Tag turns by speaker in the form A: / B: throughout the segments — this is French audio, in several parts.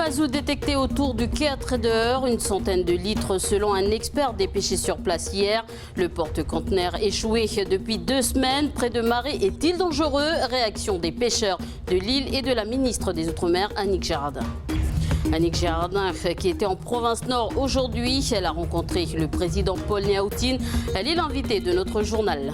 A: mazout détecté autour du quai à Trader, une centaine de litres selon un expert dépêché sur place hier. Le porte-conteneur échoué depuis 2 semaines près de Marais est-il dangereux? Réaction des pêcheurs de l'île et de la ministre des Outre-mer, Annick Girardin. Annick Girardin, qui était en province Nord aujourd'hui, elle a rencontré le président Paul Niaoutine. Elle est l'invitée de notre journal.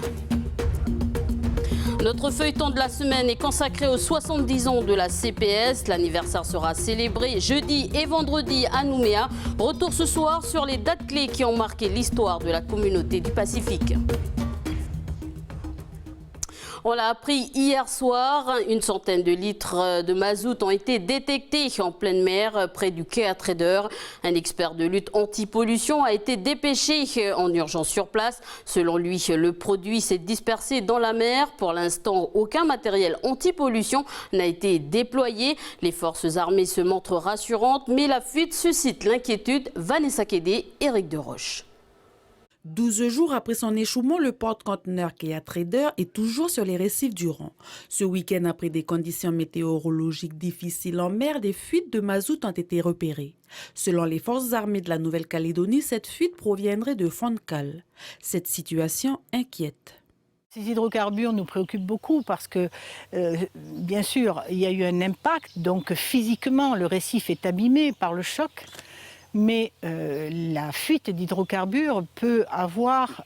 A: Notre feuilleton de la semaine est consacré aux 70 ans de la CPS. L'anniversaire sera célébré jeudi et vendredi à Nouméa. Retour ce soir sur les dates clés qui ont marqué l'histoire de la communauté du Pacifique. On l'a appris hier soir, une centaine de litres de mazout ont été détectés en pleine mer près du quai à Trader. Un expert de lutte anti-pollution a été dépêché en urgence sur place. Selon lui, le produit s'est dispersé dans la mer. Pour l'instant, aucun matériel anti-pollution n'a été déployé. Les forces armées se montrent rassurantes, mais la fuite suscite l'inquiétude. Vanessa Kédé, Éric Deroche.
B: 12 jours après son échouement, le porte-conteneur quai à Trader est toujours sur les récifs du Rhône. Ce week-end, après des conditions météorologiques difficiles en mer, des fuites de mazout ont été repérées. Selon les forces armées de la Nouvelle-Calédonie, cette fuite proviendrait de fonds de cale. Cette situation inquiète.
C: Ces hydrocarbures nous préoccupent beaucoup parce que, bien sûr, il y a eu un impact, donc physiquement, le récif est abîmé par le choc. Mais la fuite d'hydrocarbures peut avoir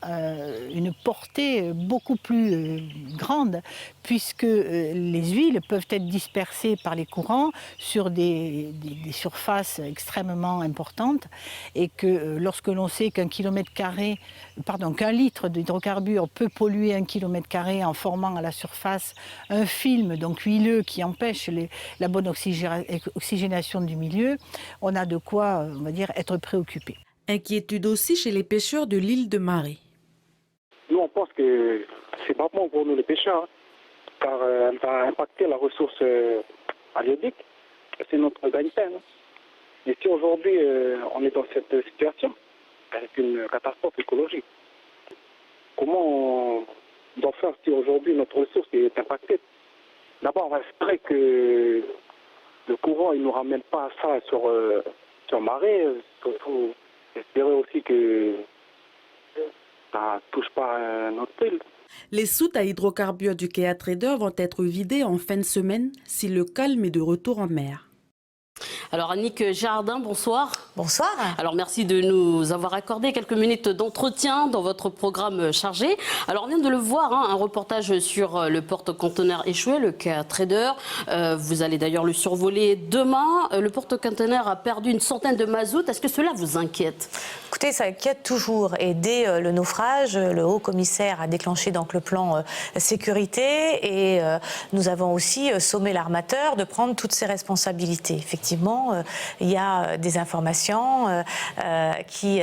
C: une portée beaucoup plus grande puisque les huiles peuvent être dispersées par les courants sur des surfaces extrêmement importantes et que lorsque l'on sait qu'un litre d'hydrocarbures peut polluer 1 km² en formant à la surface un film donc huileux qui empêche la bonne oxygénation du milieu, on a de quoi, on va dire, être préoccupé.
B: Inquiétude aussi chez les pêcheurs de l'île de Marais.
D: Nous, on pense que c'est pas bon pour nous les pêcheurs, car elle va impacter la ressource halieutique. C'est notre gagne-pain. Et si aujourd'hui on est dans cette situation, avec une catastrophe écologique, comment on doit faire si aujourd'hui notre ressource est impactée? D'abord, on va espérer que le courant ne nous ramène pas ça sur Marais. Il faut espérer aussi que ça ne touche pas notre île.
B: Les soutes à hydrocarbures du quai à Trader vont être vidées en fin de semaine si le calme est de retour en mer.
A: Alors Annick Girardin, bonsoir.
E: Bonsoir.
A: Alors merci de nous avoir accordé quelques minutes d'entretien dans votre programme chargé. Alors on vient de le voir, un reportage sur le porte-conteneur échoué, le quai à Trader. Vous allez d'ailleurs le survoler demain. Le porte-conteneur a perdu une centaine de mazout. Est-ce que cela vous inquiète?
E: Écoutez, ça inquiète toujours. Et dès le naufrage, le haut-commissaire a déclenché donc le plan sécurité et nous avons aussi sommé l'armateur de prendre toutes ses responsabilités. Effectivement, il y a des informations qui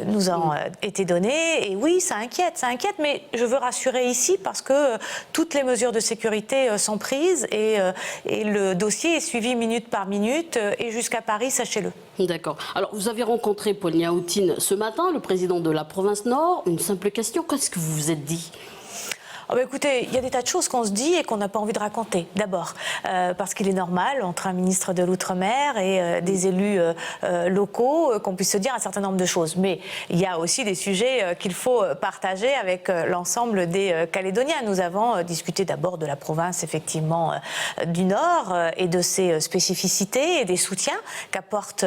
E: nous ont été données. Et oui, ça inquiète, mais je veux rassurer ici parce que toutes les mesures de sécurité sont prises et le dossier est suivi minute par minute et jusqu'à Paris, sachez-le.
A: D'accord. Alors, vous avez rencontré Paul Niaoutine ce matin, le président de la province Nord. Une simple question, qu'est-ce que vous vous êtes dit ?
E: Oh bah écoutez, il y a des tas de choses qu'on se dit et qu'on n'a pas envie de raconter. D'abord, parce qu'il est normal, entre un ministre de l'Outre-mer et des élus locaux, qu'on puisse se dire un certain nombre de choses. Mais il y a aussi des sujets qu'il faut partager avec l'ensemble des Calédoniens. Nous avons discuté d'abord de la province, effectivement, du Nord et de ses spécificités et des soutiens qu'apporte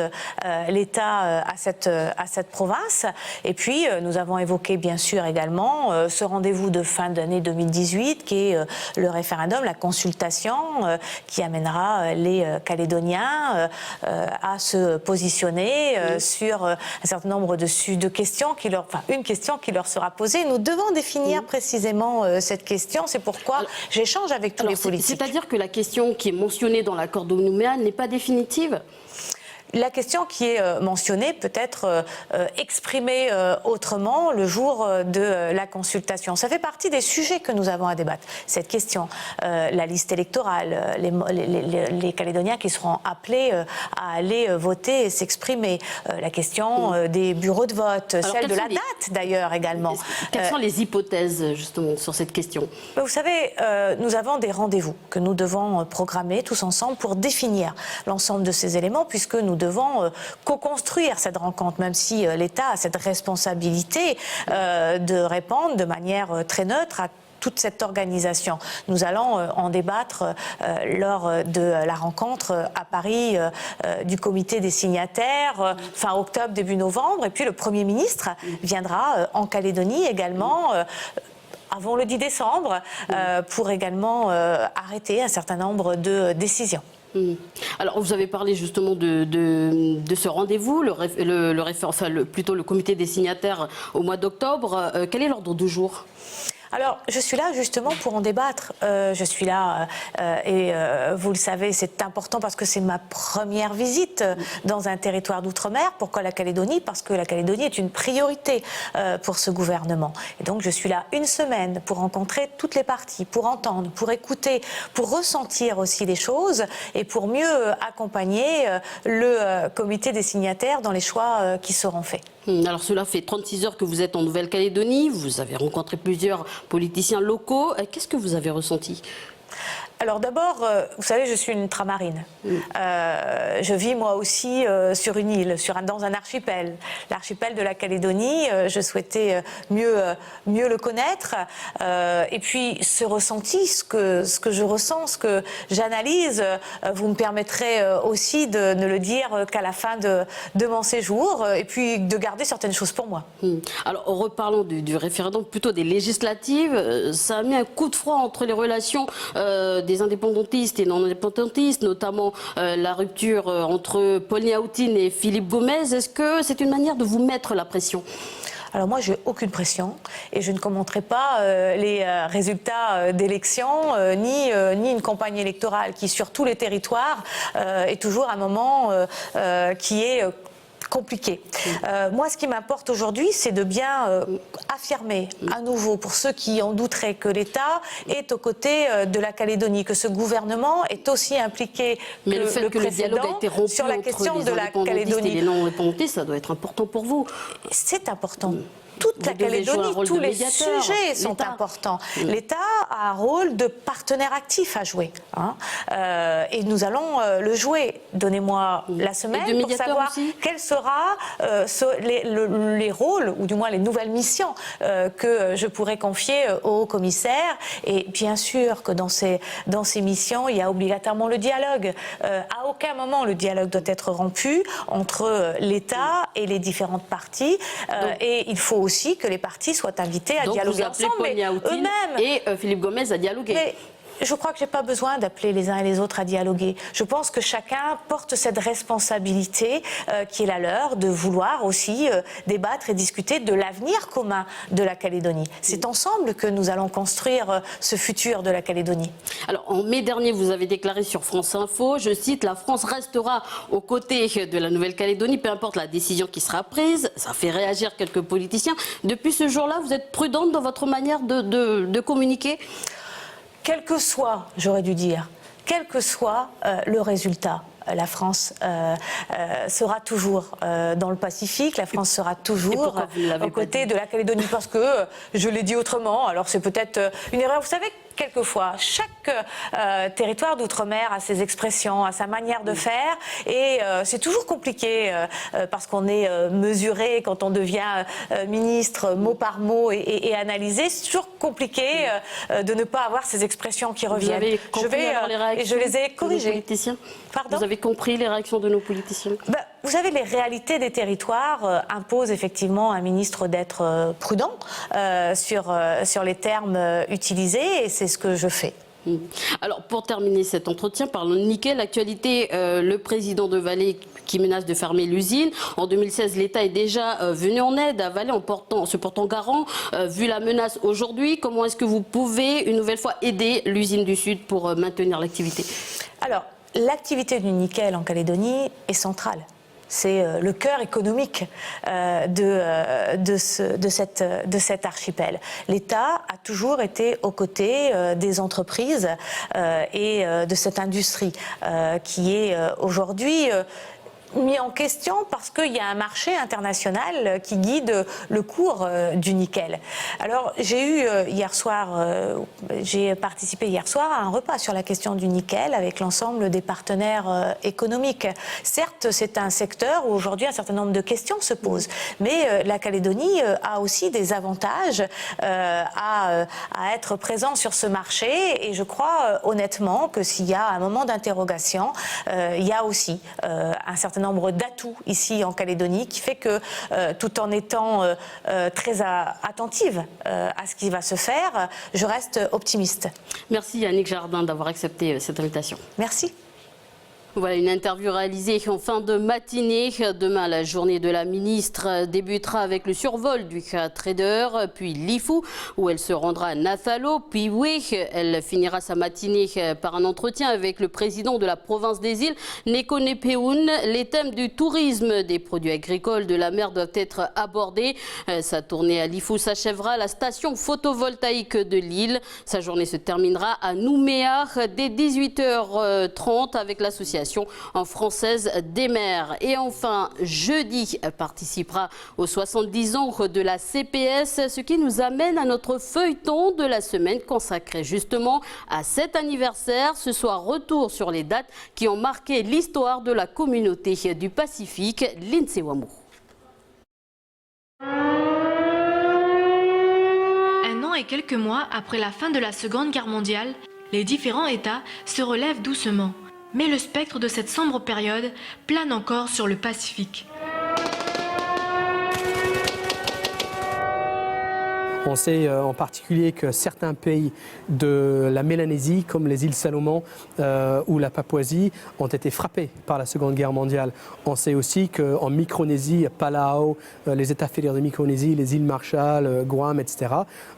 E: l'État à cette province. Et puis, nous avons évoqué, bien sûr, également ce rendez-vous de fin d'année 2018, qui est le référendum, la consultation qui amènera les Calédoniens à se positionner sur un certain nombre de questions, une question qui leur sera posée. Nous devons définir précisément cette question. C'est pourquoi j'échange avec tous les politiques.
A: C'est-à-dire que la question qui est mentionnée dans l'accord de Nouméa n'est pas définitive ?
E: la question qui est mentionnée peut être exprimée autrement le jour de la consultation. Ça fait partie des sujets que nous avons à débattre. Cette question, la liste électorale, les Calédoniens qui seront appelés à aller voter et s'exprimer, la question des bureaux de vote, alors, celle de la date d'ailleurs également.
A: Quelles sont les hypothèses justement sur cette question?
E: Vous savez, nous avons des rendez-vous que nous devons programmer tous ensemble pour définir l'ensemble de ces éléments, puisque nous devons co-construire cette rencontre, même si l'État a cette responsabilité de répondre de manière très neutre à toute cette organisation. Nous allons en débattre lors de la rencontre à Paris du comité des signataires fin octobre, début novembre, et puis le Premier ministre viendra en Calédonie également avant le 10 décembre pour également arrêter un certain nombre de décisions.
A: Alors, vous avez parlé justement de ce rendez-vous, plutôt le comité des signataires au mois d'octobre. Quel est l'ordre du jour ?
E: Alors, je suis là justement pour en débattre. Je suis là et vous le savez, c'est important parce que c'est ma première visite dans un territoire d'outre-mer. Pourquoi la Calédonie? Parce que la Calédonie est une priorité pour ce gouvernement. Et donc, je suis là une semaine pour rencontrer toutes les parties, pour entendre, pour écouter, pour ressentir aussi les choses et pour mieux accompagner le comité des signataires dans les choix qui seront faits.
A: Alors cela fait 36 heures que vous êtes en Nouvelle-Calédonie, vous avez rencontré plusieurs politiciens locaux. Qu'est-ce que vous avez ressenti ?
E: Alors d'abord, vous savez, je suis une ultramarine. Je vis moi aussi sur une île, dans un archipel. L'archipel de la Calédonie, je souhaitais mieux le connaître. Et puis ce ressenti, ce que je ressens, ce que j'analyse, vous me permettrez aussi de ne le dire qu'à la fin de mon séjour, et puis de garder certaines choses pour moi.
A: Alors reparlons du référendum, plutôt des législatives. Ça a mis un coup de froid entre les relations des indépendantistes et non-indépendantistes, notamment la rupture entre Paul Niaoutine et Philippe Gomez. Est-ce que c'est une manière de vous mettre la pression ?
E: Alors moi, j'ai aucune pression et je ne commenterai pas les résultats d'élections ni une campagne électorale qui, sur tous les territoires, est toujours un moment qui est compliqué. Moi, ce qui m'importe aujourd'hui, c'est de bien affirmer à nouveau, pour ceux qui en douteraient, que l'État est aux côtés de la Calédonie, que ce gouvernement est aussi impliqué
A: mais le fait que le dialogue a été rompu
E: sur la question de la Calédonie.
A: Et les non-indépendantistes, ça doit être important pour vous.
E: C'est important. Toute la Calédonie, tous les sujets sont importants. L'État a un rôle de partenaire actif à jouer. Et nous allons le jouer. Donnez-moi la semaine pour savoir quels seront les rôles, ou du moins les nouvelles missions que je pourrai confier au commissaire. Et bien sûr que dans ces missions, il y a obligatoirement le dialogue. À aucun moment, le dialogue doit être rompu entre l'État et les différentes parties. Et il faut aussi que les partis soient invités à dialoguer ensemble, mais eux-mêmes.
A: Et Philippe Gomez à dialoguer.
E: Mais je crois que je n'ai pas besoin d'appeler les uns et les autres à dialoguer. Je pense que chacun porte cette responsabilité qui est la leur, de vouloir aussi débattre et discuter de l'avenir commun de la Calédonie. C'est ensemble que nous allons construire ce futur de la Calédonie.
A: Alors, en mai dernier, vous avez déclaré sur France Info, je cite, « La France restera aux côtés de la Nouvelle-Calédonie, peu importe la décision qui sera prise ». Ça fait réagir quelques politiciens. Depuis ce jour-là, vous êtes prudente dans votre manière de communiquer ?
E: Quel que soit, j'aurais dû dire, quel que soit le résultat, la France sera toujours dans le Pacifique, la France sera toujours aux côtés de la Calédonie, parce que, je l'ai dit autrement, alors c'est peut-être une erreur, vous savez, quelquefois, chaque territoire d'outre-mer a ses expressions, a sa manière de faire, et c'est toujours compliqué parce qu'on est mesuré quand on devient ministre mot par mot et analysé. C'est toujours compliqué de ne pas avoir ces expressions qui reviennent.
A: Vous avez compris
E: et je les ai corrigées.
A: Vous avez compris les réactions de nos politiciens?
E: Vous savez, les réalités des territoires imposent effectivement à un ministre d'être prudent sur les termes utilisés, et c'est ce que je fais.
A: Alors, pour terminer cet entretien, parlons de nickel. L'actualité, le président de Vallée qui menace de fermer l'usine. En 2016, l'État est déjà venu en aide à Vallée en se portant garant. Vu la menace aujourd'hui, comment est-ce que vous pouvez une nouvelle fois aider l'usine du Sud pour maintenir l'activité?
E: Alors, l'activité du nickel en Calédonie est centrale. c'est le cœur économique de cet archipel. L'État a toujours été aux côtés des entreprises et de cette industrie qui est aujourd'hui mis en question parce qu'il y a un marché international qui guide le cours du nickel. Alors j'ai participé hier soir à un repas sur la question du nickel avec l'ensemble des partenaires économiques. Certes, c'est un secteur où aujourd'hui un certain nombre de questions se posent, mais la Calédonie a aussi des avantages à être présent sur ce marché, et je crois honnêtement que s'il y a un moment d'interrogation, il y a aussi un certain nombre d'atouts ici en Calédonie qui fait que tout en étant très attentive à ce qui va se faire, je reste optimiste.
A: Merci Yannick Jardin d'avoir accepté cette invitation.
E: Merci.
A: Voilà une interview réalisée en fin de matinée. Demain, la journée de la ministre débutera avec le survol du Trader, puis Lifou, où elle se rendra à Nathalo, puis oui, elle finira sa matinée par un entretien avec le président de la province des îles, Neko Nepeun. Les thèmes du tourisme, des produits agricoles, de la mer doivent être abordés. Sa tournée à Lifou s'achèvera à la station photovoltaïque de l'île. Sa journée se terminera à Nouméa dès 18h30 avec l'association en française des mers. Et enfin, jeudi participera aux 70 ans de la CPS, ce qui nous amène à notre feuilleton de la semaine consacré justement à cet anniversaire. Ce soir, retour sur les dates qui ont marqué l'histoire de la communauté du Pacifique. Lindsay Wamou.
F: Un an et quelques mois après la fin de la Seconde Guerre mondiale, les différents États se relèvent doucement. Mais le spectre de cette sombre période plane encore sur le Pacifique.
G: On sait en particulier que certains pays de la Mélanésie, comme les îles Salomon ou la Papouasie, ont été frappés par la Seconde Guerre mondiale. On sait aussi qu'en Micronésie, Palau, les États fédérés de Micronésie, les îles Marshall, Guam, etc.,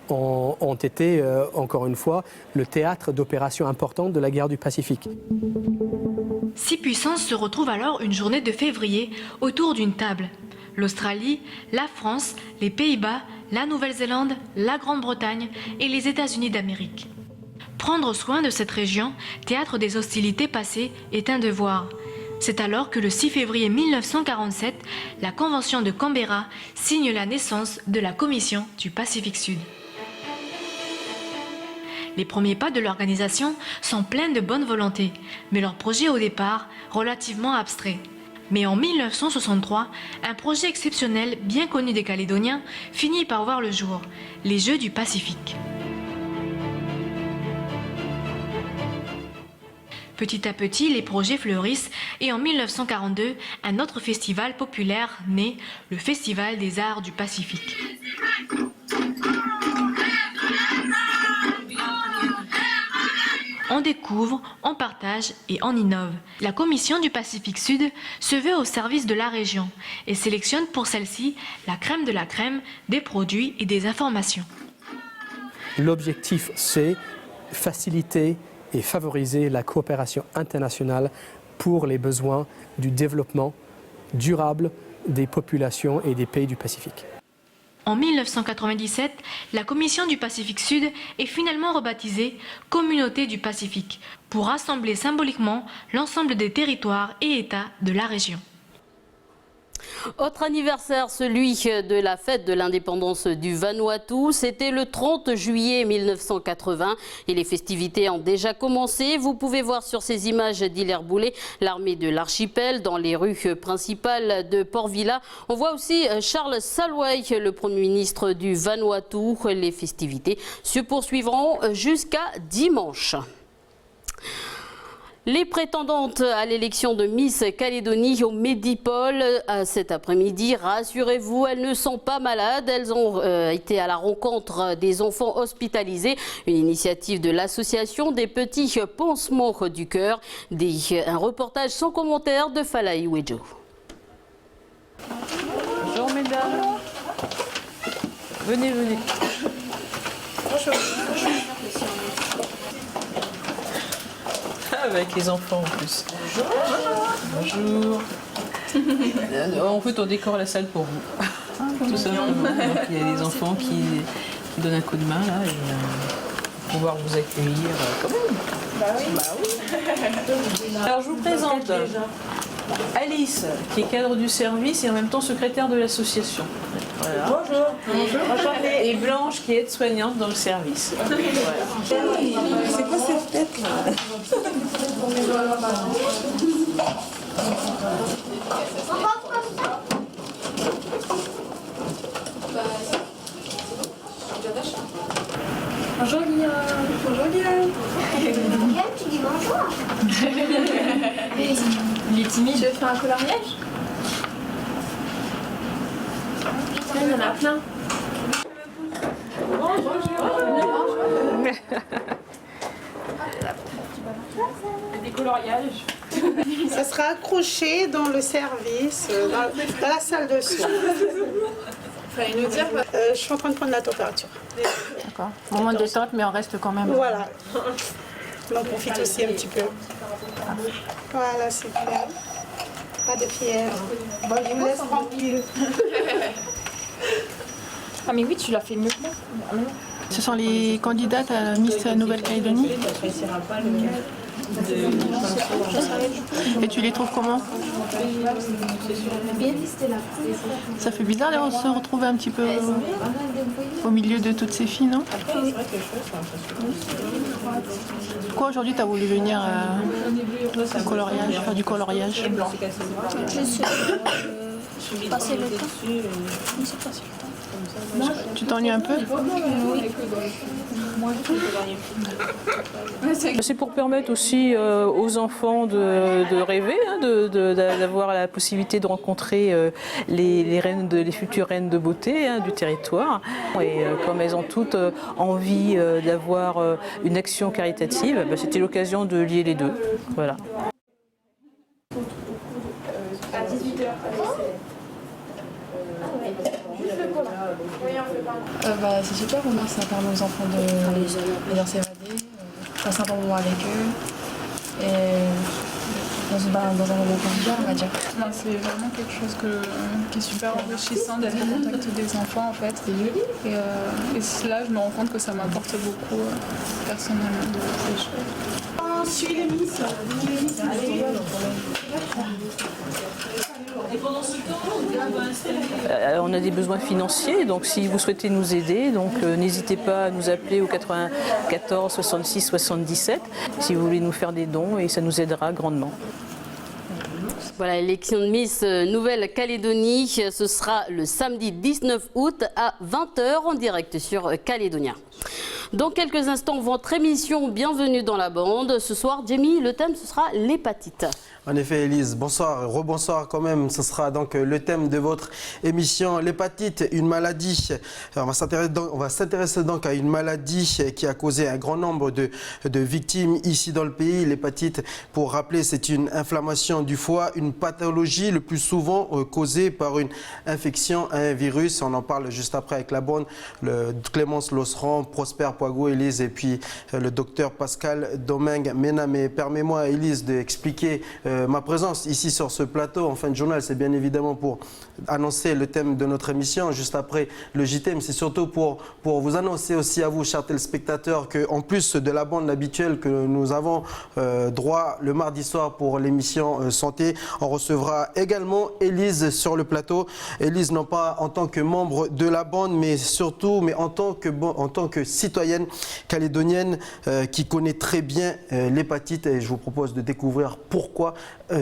G: ont été, encore une fois, le théâtre d'opérations importantes de la guerre du Pacifique.
F: 6 puissances se retrouvent alors une journée de février autour d'une table. L'Australie, la France, les Pays-Bas, la Nouvelle-Zélande, la Grande-Bretagne et les États-Unis d'Amérique. Prendre soin de cette région, théâtre des hostilités passées, est un devoir. C'est alors que le 6 février 1947, la Convention de Canberra signe la naissance de la Commission du Pacifique Sud. Les premiers pas de l'organisation sont pleins de bonne volonté, mais leur projet au départ, relativement abstrait. Mais en 1963, un projet exceptionnel bien connu des Calédoniens finit par voir le jour, les Jeux du Pacifique. Petit à petit, les projets fleurissent et en 1942, un autre festival populaire naît, le Festival des Arts du Pacifique. On découvre, on partage et on innove. La Commission du Pacifique Sud se veut au service de la région et sélectionne pour celle-ci la crème de la crème des produits et des informations.
G: L'objectif, c'est faciliter et favoriser la coopération internationale pour les besoins du développement durable des populations et des pays du Pacifique.
F: En 1997, la Commission du Pacifique Sud est finalement rebaptisée Communauté du Pacifique pour rassembler symboliquement l'ensemble des territoires et États de la région.
A: Autre anniversaire, celui de la fête de l'indépendance du Vanuatu. C'était le 30 juillet 1980 et les festivités ont déjà commencé. Vous pouvez voir sur ces images d'Hilaire Boulet l'armée de l'archipel dans les rues principales de Port Vila. On voit aussi Charles Salway, le Premier ministre du Vanuatu. Les festivités se poursuivront jusqu'à dimanche. Les prétendantes à l'élection de Miss Calédonie au Medipol cet après-midi, rassurez-vous, elles ne sont pas malades. Elles ont été à la rencontre des enfants hospitalisés, une initiative de l'association des petits pansements du cœur. Un reportage sans commentaire de Falaï Wejo.
H: Bonjour mesdames. Venez, venez. Bonjour. Avec les enfants en plus. Bonjour. Bonjour. En fait, on décore la salle pour vous. Tout simplement. Donc, il y a des enfants qui donnent un coup de main là, et pour pouvoir vous accueillir quand même. Bah oui. Alors je vous présente Alice, qui est cadre du service et en même temps secrétaire de l'association. Voilà. Bonjour. Et Blanche, qui est aide-soignante dans le service. Voilà.
I: C'est quoi cette tête là?
J: Bonjour Guillaume. Bonjour Guillaume. Guillaume, tu dis bonjour. Il est timide. Tu veux faire un coloriage? Il y en a plein. Bonjour. Des coloriages.
I: Ça sera accroché dans le service, dans la salle de soins.
J: Fallait nous dire.
I: Je suis en train de prendre la température.
J: D'accord. Moment de détente, mais on reste quand même.
I: Voilà. On en profite aussi un petit peu. Voilà, c'est clair. Pas de fièvre. Bon, je vous laisse tranquille.
J: Ah mais oui, tu l'as fait mieux que moi. Ce sont les candidates à Miss Nouvelle-Calédonie. Et tu les trouves comment? Ça fait bizarre de se retrouver un petit peu au milieu de toutes ces filles, non? Pourquoi aujourd'hui tu as voulu venir au coloriage, faire du coloriage?
K: Je suis passer le temps.
J: Tu t'ennuies un peu?
H: C'est pour permettre aussi aux enfants de rêver, hein, d'avoir la possibilité de rencontrer les futures reines de beauté, hein, du territoire. Et comme elles ont toutes envie d'avoir une action caritative, c'était l'occasion de lier les deux. Voilà.
J: À 18h. C'est super pour moi, ça permet aux enfants de s'évader, passer un bon moment avec eux et dans un moment convivial, on va dire.
L: Non, c'est vraiment quelque chose qui est super enrichissant d'être en contact des enfants en fait. Et là, je me rends compte que ça m'apporte beaucoup personnellement. C'est chouette.
I: Suis les miss.
H: On a des besoins financiers, donc si vous souhaitez nous aider, n'hésitez pas à nous appeler au 94 66 77 si vous voulez nous faire des dons et ça nous aidera grandement.
A: Voilà, l'élection de Miss Nouvelle-Calédonie, ce sera le samedi 19 août à 20h en direct sur Calédonia. Dans quelques instants, votre émission Bienvenue dans la bande. Ce soir, Jamie, le thème, ce sera l'hépatite.
M: En effet, Élise, bonsoir, rebonsoir quand même. Ce sera donc le thème de votre émission, l'hépatite, une maladie. Alors, on va s'intéresser donc à une maladie qui a causé un grand nombre de victimes ici dans le pays. L'hépatite, pour rappeler, c'est une inflammation du foie, une pathologie le plus souvent causée par une infection à un virus. On en parle juste après avec la bonne, Clémence Losseran, Prosper Poigo, Élise, et puis le docteur Pascal Domingue Mena. Mais permets-moi, Élise, d'expliquer ma présence ici sur ce plateau en fin de journal. C'est bien évidemment pour annoncer le thème de notre émission juste après le JT, mais c'est surtout pour vous annoncer aussi à vous, chers téléspectateurs, qu'en plus de la bande habituelle que nous avons droit le mardi soir pour l'émission Santé, on recevra également Élise sur le plateau. Élise, non pas en tant que membre de la bande, mais surtout en tant que citoyenne calédonienne qui connaît très bien l'hépatite, et je vous propose de découvrir pourquoi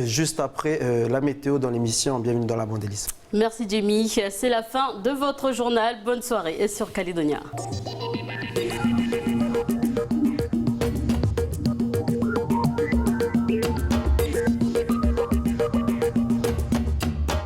M: juste après la météo dans l'émission Bienvenue dans la bande, Élise.
A: Merci Jamie, c'est la fin de votre journal. Bonne soirée sur Calédonia.